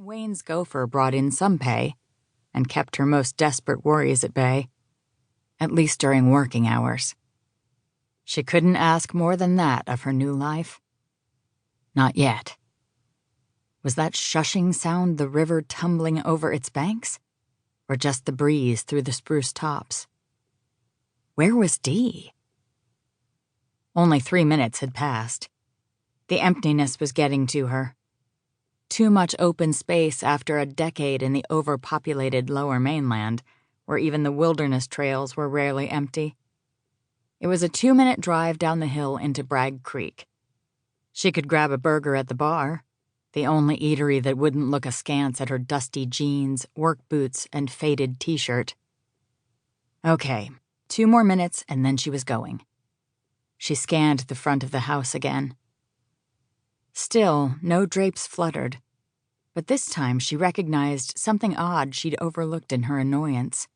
Wayne's gopher brought in some pay and kept her most desperate worries at bay, at least during working hours. She couldn't ask more than that of her new life. Not yet. Was that shushing sound the river tumbling over its banks, or just the breeze through the spruce tops? Where was Dee? Only 3 minutes had passed. The emptiness was getting to her. Too much open space after a decade in the overpopulated Lower Mainland, where even the wilderness trails were rarely empty. It was a 2-minute drive down the hill into Bragg Creek. She could grab a burger at the bar, the only eatery that wouldn't look askance at her dusty jeans, work boots, and faded t-shirt. Okay, 2 more minutes and then she was going. She scanned the front of the house again. Still, no drapes fluttered, but this time she recognized something odd she'd overlooked in her annoyance.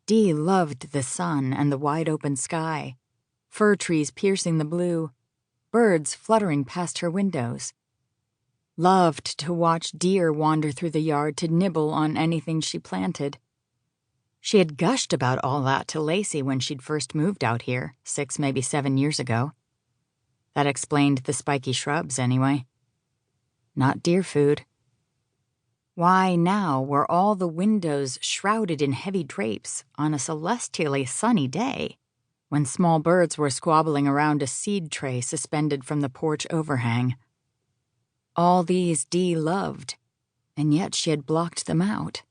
Dee loved the sun and the wide-open sky, fir trees piercing the blue, birds fluttering past her windows. Loved to watch deer wander through the yard to nibble on anything she planted. She had gushed about all that to Lacey when she'd first moved out here, 6, maybe 7 years ago. That explained the spiky shrubs, anyway. Not deer food. Why now were all the windows shrouded in heavy drapes on a celestially sunny day, when small birds were squabbling around a seed tray suspended from the porch overhang? All these Dee loved, and yet she had blocked them out.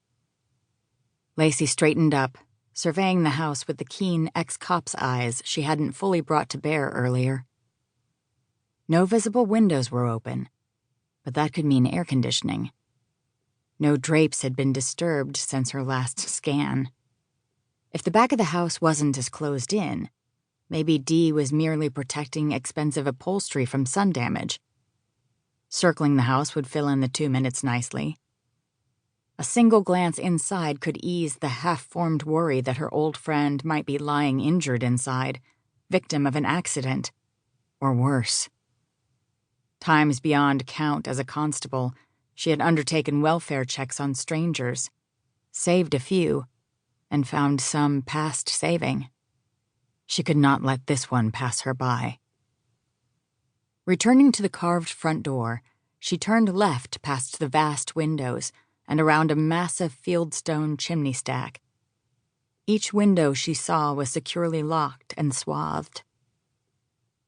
Lacey straightened up, surveying the house with the keen ex-cop's eyes she hadn't fully brought to bear earlier. No visible windows were open, but that could mean air conditioning. No drapes had been disturbed since her last scan. If the back of the house wasn't as closed in, maybe Dee was merely protecting expensive upholstery from sun damage. Circling the house would fill in the 2 minutes nicely. A single glance inside could ease the half-formed worry that her old friend might be lying injured inside, victim of an accident, or worse. Times beyond count as a constable, she had undertaken welfare checks on strangers, saved a few, and found some past saving. She could not let this one pass her by. Returning to the carved front door, she turned left past the vast windows and around a massive fieldstone chimney stack. Each window she saw was securely locked and swathed.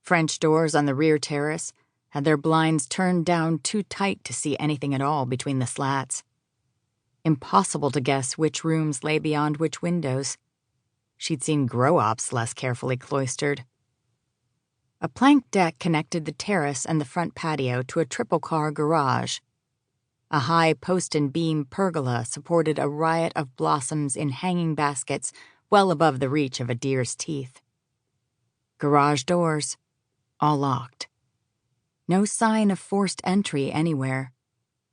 French doors on the rear terrace had their blinds turned down too tight to see anything at all between the slats. Impossible to guess which rooms lay beyond which windows. She'd seen grow-ops less carefully cloistered. A plank deck connected the terrace and the front patio to a triple-car garage. A high post-and-beam pergola supported a riot of blossoms in hanging baskets well above the reach of a deer's teeth. Garage doors, all locked. No sign of forced entry anywhere.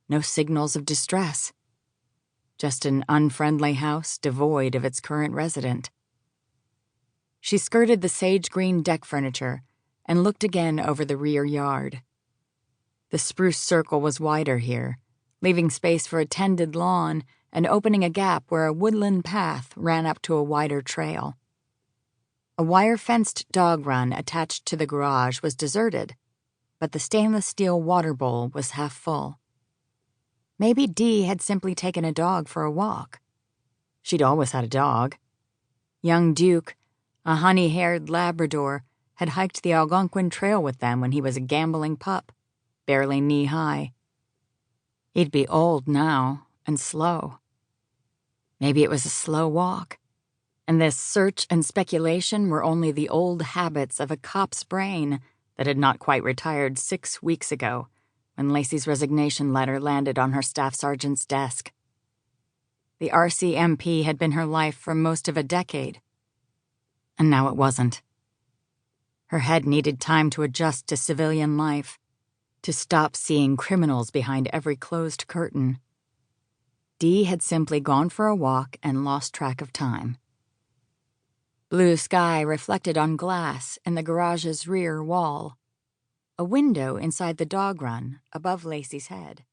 No signals of distress. Just an unfriendly house devoid of its current resident. She skirted the sage-green deck furniture and looked again over the rear yard. The spruce circle was wider here, leaving space for a tended lawn and opening a gap where a woodland path ran up to a wider trail. A wire-fenced dog run attached to the garage was deserted, but the stainless steel water bowl was half full. Maybe Dee had simply taken a dog for a walk. She'd always had a dog. Young Duke, a honey-haired Labrador, had hiked the Algonquin Trail with them when he was a gambling pup, barely knee-high. He'd be old now, and slow. Maybe it was a slow walk, and this search and speculation were only the old habits of a cop's brain that had not quite retired 6 weeks ago when Lacey's resignation letter landed on her staff sergeant's desk. The RCMP had been her life for most of a decade, and now it wasn't. Her head needed time to adjust to civilian life, to stop seeing criminals behind every closed curtain. Dee had simply gone for a walk and lost track of time. Blue sky reflected on glass in the garage's rear wall. A window inside the dog run above Lacey's head.